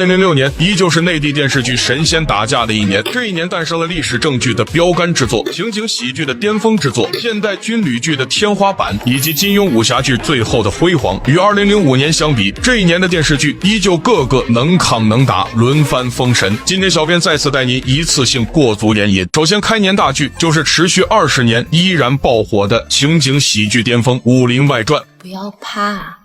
2006年依旧是内地电视剧神仙打架的一年，这一年诞生了历史正剧的标杆之作，情景喜剧的巅峰之作，现代军旅剧的天花板，以及金庸武侠剧最后的辉煌。与2005年相比，这一年的电视剧依旧个个能抗能打，轮番封神。今天小编再次带您一次性过足联瘾。首先开年大剧就是持续20年依然爆火的情景喜剧巅峰《武林外传》。不要怕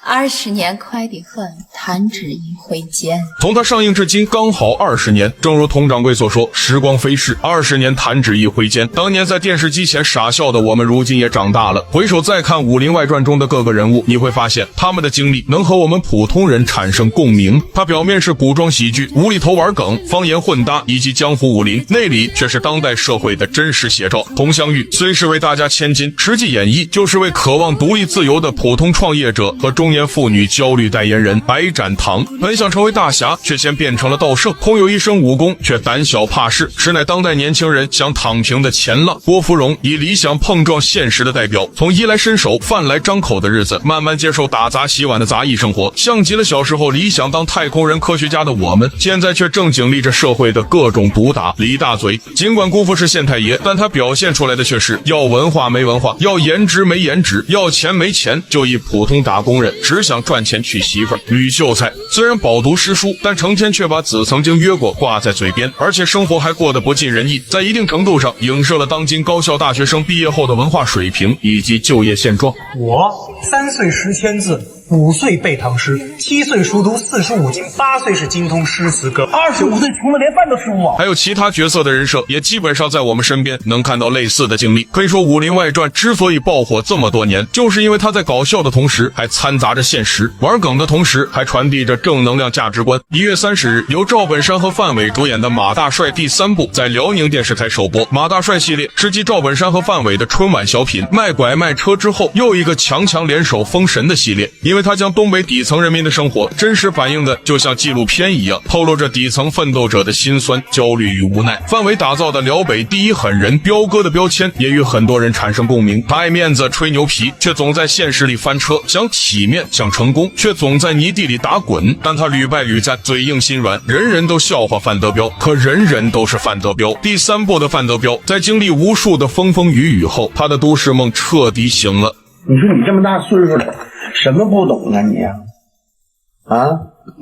，20年快得很，弹指一挥间。从它上映至今刚好20年，正如佟掌柜所说，时光飞逝，20年弹指一挥间。当年在电视机前傻笑的我们，如今也长大了。回首再看《武林外传》中的各个人物，你会发现他们的经历能和我们普通人产生共鸣。它表面是古装喜剧、无厘头玩梗、方言混搭以及江湖武林，内里却是当代社会的真实写照。佟湘玉虽是为大家千金，实际演绎就是为渴望独立自由的普通创业者和中年妇女焦虑代言人。白展堂本想成为大侠，却先变成了盗圣，空有一身武功，却胆小怕事，实乃当代年轻人想躺平的前浪。郭芙蓉以理想碰撞现实的代表，从衣来伸手饭来张口的日子，慢慢接受打杂洗碗的杂役生活，像极了小时候理想当太空人科学家的我们，现在却正经历着社会的各种毒打。李大嘴尽管姑父是县太爷，但他表现出来的却是要文化没文化，要颜值没颜值，要钱没钱，就一普通打工人，只想赚钱娶媳妇儿。吕秀才虽然饱读诗书，但成天却把子曾经约过挂在嘴边，而且生活还过得不尽人意，在一定程度上影射了当今高校大学生毕业后的文化水平以及就业现状。我3岁识千字，5岁背唐诗，7岁熟读45经，8岁是精通诗词歌，25岁穷得连饭都吃不饱。还有其他角色的人设也基本上在我们身边能看到类似的经历。可以说《武林外传》之所以爆火这么多年，就是因为它在搞笑的同时还掺杂着现实，玩梗的同时还传递着正能量价值观。1月30日由赵本山和范伟主演的《马大帅》第3部在辽宁电视台首播。马大帅系列是继赵本山和范伟的春晚小品卖拐卖车之后又一个强联手封神的系列，因为他将东北底层人民的生活真实反映的就像纪录片一样，透露着底层奋斗者的辛酸、焦虑与无奈。范伟打造的辽北第一狠人彪哥的标签也与很多人产生共鸣，他爱面子吹牛皮，却总在现实里翻车，想体面想成功，却总在泥地里打滚，但他屡败屡战，嘴硬心软，人人都笑话范德彪，可人人都是范德彪。第3部的范德彪在经历无数的风风雨雨后，他的都市梦彻底醒了。你说你这么大岁数了，什么不懂啊你啊？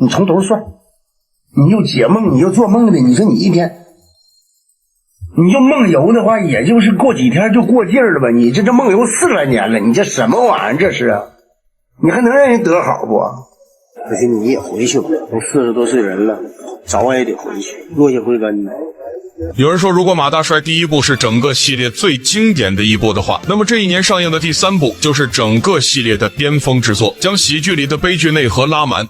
你从头算，你又解梦，你又做梦的，你说你一天，你就梦游的话，也就是过几天就过劲儿了吧？你这梦游40来年了，你这什么玩意儿这是啊？你还能让人得好不？不行，你也回去吧，都40多岁人了，早晚也得回去，落叶归根的。有人说，如果马大帅第1部是整个系列最经典的一部的话，那么这一年上映的第3部就是整个系列的巅峰之作，将喜剧里的悲剧内核拉满。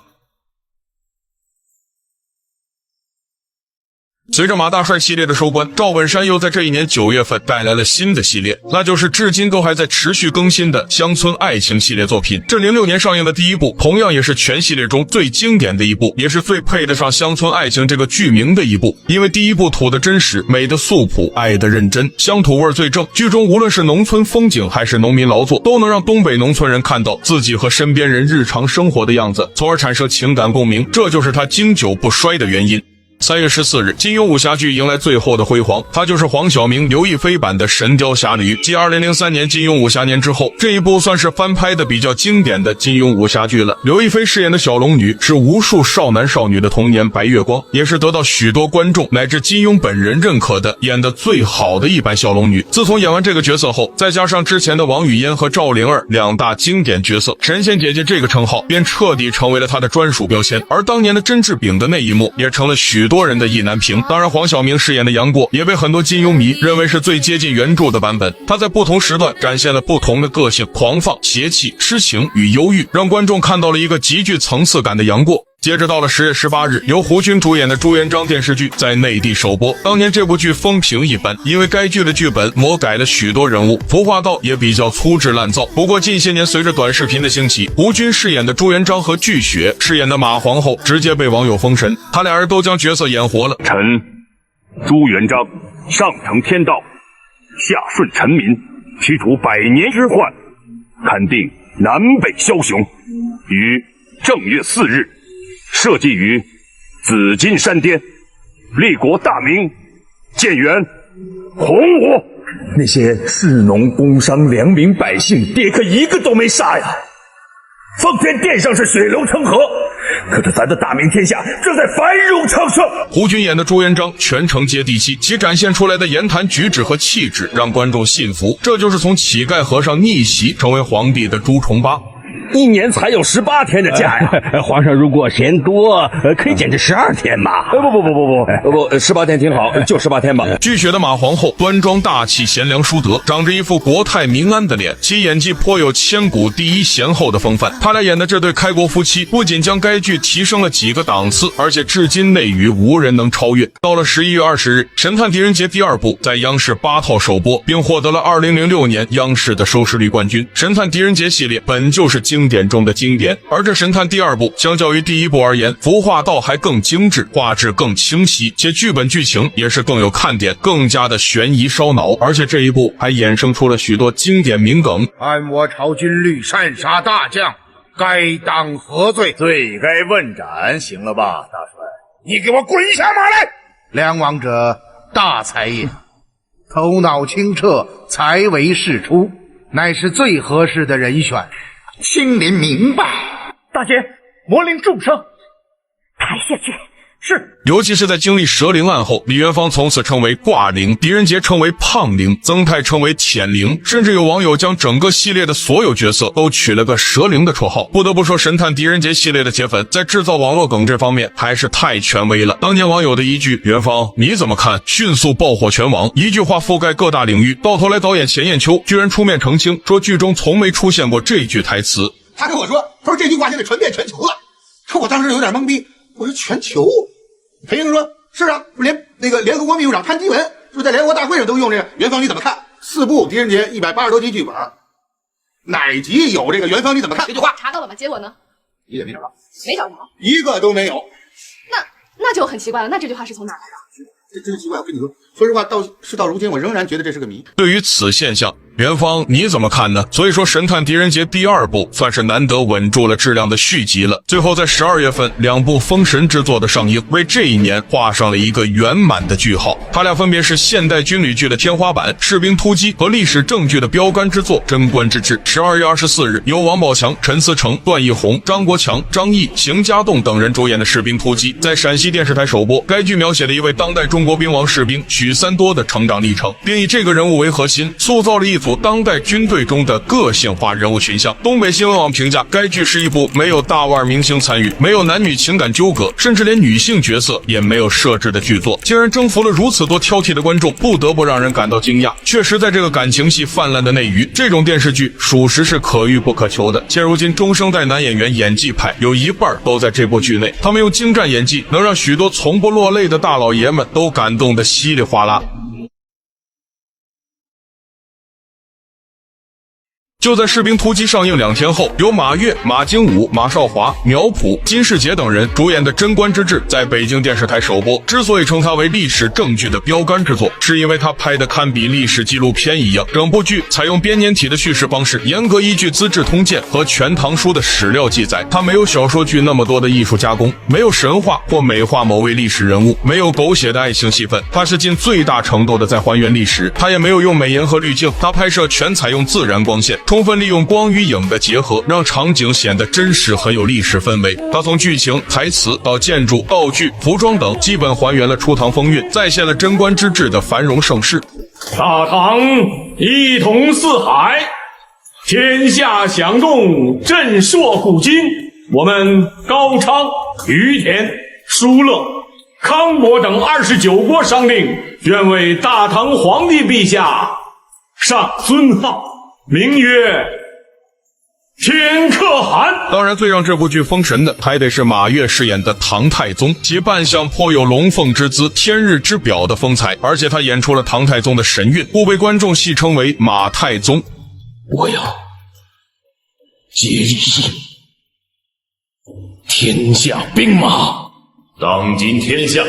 随着马大帅系列的收官，赵本山又在这一年9月份带来了新的系列，那就是至今都还在持续更新的乡村爱情系列作品。这06年上映的第1部，同样也是全系列中最经典的一部，也是最配得上乡村爱情这个剧名的一部。因为第1部土的真实，美的素朴，爱的认真，乡土味最正。剧中无论是农村风景还是农民劳作，都能让东北农村人看到自己和身边人日常生活的样子，从而产生情感共鸣，这就是它经久不衰的原因。3月14日，金庸武侠剧迎来最后的辉煌，它就是黄晓明、刘亦菲版的《神雕侠侣》。继2003年金庸武侠年之后，这一部算是翻拍的比较经典的金庸武侠剧了。刘亦菲饰演的小龙女是无数少男少女的童年白月光，也是得到许多观众乃至金庸本人认可的演得最好的一版小龙女。自从演完这个角色后，再加上之前的王语嫣和赵灵儿2大经典角色，神仙姐姐这个称号便彻底成为了她的专属标签。而当年的甄志炳的那一幕也成了许多人的意难平。当然，黄晓明饰演的杨过也被很多金庸迷认为是最接近原著的版本。他在不同时段展现了不同的个性，狂放、邪气、痴情与忧郁，让观众看到了一个极具层次感的杨过。接着到了10月18日，由胡军主演的朱元璋电视剧在内地首播。当年这部剧风评一般，因为该剧的剧本魔改了许多人物，服化道也比较粗制滥造。不过近些年随着短视频的兴起，胡军饰演的朱元璋和巨雪饰演的马皇后直接被网友封神，他俩人都将角色演活了。臣朱元璋上承天道，下顺臣民，驱除100年之患，勘定南北枭雄，于正月4日设计于紫金山巅，立国大明，建元洪武。那些士农工商良民百姓，爹可一个都没杀呀！奉天殿上是水流成河，可是咱的大明天下正在繁荣昌盛。胡军演的朱元璋全程接地气，其展现出来的言谈举止和气质让观众信服。这就是从乞丐和尚逆袭成为皇帝的朱重八。1年才有18天的假呀！皇上如果嫌多，可以减至12天嘛。不，18天挺好，就18天吧。巨血的马皇后端庄大气，贤良淑德，长着一副国泰民安的脸，其演技颇有千古第一贤后的风范。他俩演的这对开国夫妻，不仅将该剧提升了几个档次，而且至今内娱无人能超越。到了11月20日，《神探狄仁杰》第2部在央视8套首播，并获得了2006年央视的收视率冠军。《神探狄仁杰》系列本就是经典中的经典，而这《神探》第2部相较于第1部而言，服化道还更精致，画质更清晰，且剧本剧情也是更有看点，更加的悬疑烧脑。而且这一部还衍生出了许多经典名梗。按我朝军律擅杀大将，该当何罪？罪该问斩，行了吧，大帅？你给我滚下马来！梁王者大才也，头脑清澈，才为世出，乃是最合适的人选。青林明白。大姐，魔灵重伤，抬下去。是。尤其是在经历蛇灵案后，李元芳从此称为挂灵，狄仁杰称为胖灵，曾泰称为舔灵，甚至有网友将整个系列的所有角色都取了个蛇灵的绰号。不得不说，神探狄仁杰系列的铁粉在制造网络梗这方面还是太权威了。当年网友的一句元芳你怎么看迅速爆火全网，一句话覆盖各大领域，到头来导演钱雁秋居然出面澄清，说剧中从没出现过这句台词。他跟我说这句话现在传遍全球了。说我当时有点懵逼，我说全球？裴英说是啊，连那个联合国秘书长潘基文就在联合国大会上都用这个。元芳你怎么看？4部狄仁杰180多集剧本，哪集有这个元芳你怎么看这句话？查到了吗？结果呢？一也没找到，没找着，一个都没有。那就很奇怪了，那这句话是从哪来的？这真奇怪，我跟你说实话，到如今我仍然觉得这是个谜。对于此现象，元芳你怎么看呢？所以说《神探狄仁杰》第2部算是难得稳住了质量的续集了。最后在12月份2部封神之作的上映，为这一年画上了一个圆满的句号。它俩分别是现代军旅剧的天花板《士兵突击》和历史正剧的标杆之作《贞观之治》。12月24日，由王宝强、陈思诚、段奕宏、张国强、张译、邢家栋等人主演的《士兵突击》在陕西电视台首播。该剧描写了一位当代中国兵王士兵许三多的成长历程，并以这个人物为核心，塑造了一组当代军队中的个性化人物群像。东北新闻网评价该剧是一部没有大腕明星参与，没有男女情感纠葛，甚至连女性角色也没有设置的剧作，竟然征服了如此多挑剔的观众，不得不让人感到惊讶。确实，在这个感情戏泛滥的内娱，这种电视剧属实是可遇不可求的。现如今中生代男演员演技派有一半都在这部剧内，他们用精湛演技能让许多从不落泪的大老爷们都感动得稀里哗啦。就在《士兵突击》上映2天后，由马越、马经武、马少华、苗圃、金世杰等人主演的《贞观之治》在北京电视台首播。之所以称它为历史正剧的标杆之作，是因为它拍得堪比历史纪录片一样。整部剧采用编年体的叙事方式，严格依据《资治通鉴》和《全唐书》的史料记载。它没有小说剧那么多的艺术加工，没有神话或美化某位历史人物，没有狗血的爱情戏份，它是尽最大程度的在还原历史。它也没有用美颜和滤镜，它拍摄全采用自然光线，充分利用光与影的结合，让场景显得真实，很有历史氛围。它从剧情、台词到建筑、道具、服装等，基本还原了初唐风韵，再现了贞观之治的繁荣盛世。大唐一统四海，天下响动，震烁古今。我们高昌、于田、疏勒、康伯等29国商令，愿为大唐皇帝陛下上尊号，名曰天可汗。当然，最让这部剧封神的，还得是马越饰演的唐太宗，其扮相颇有龙凤之姿、天日之表的风采，而且他演出了唐太宗的神韵，故被观众戏称为马太宗。我要接替天下兵马，当今天下，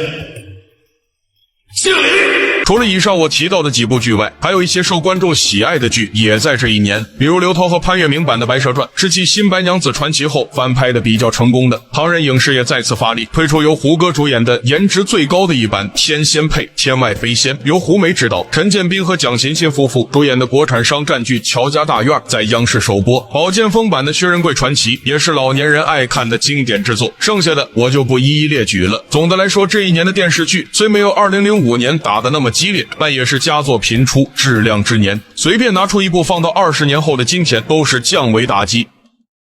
敬礼。除了以上我提到的几部剧外，还有一些受观众喜爱的剧也在这一年，比如刘涛和潘粤明版的《白蛇传》是继《新白娘子传奇》后翻拍的比较成功的，唐人影视也再次发力，推出由胡歌主演的颜值最高的一版《天仙配天外飞仙》，由胡梅执导，陈建斌和蒋勤勤夫妇主演的国产商战剧《乔家大院》在央视首播，宝剑锋版的《薛仁贵传奇》也是老年人爱看的经典之作，剩下的我就不一一列举了。总的来说，这一年的电视剧虽没有2005年打得那么激烈，但也是佳作频出，质量之年。随便拿出一部放到20年后的今天，都是降维打击。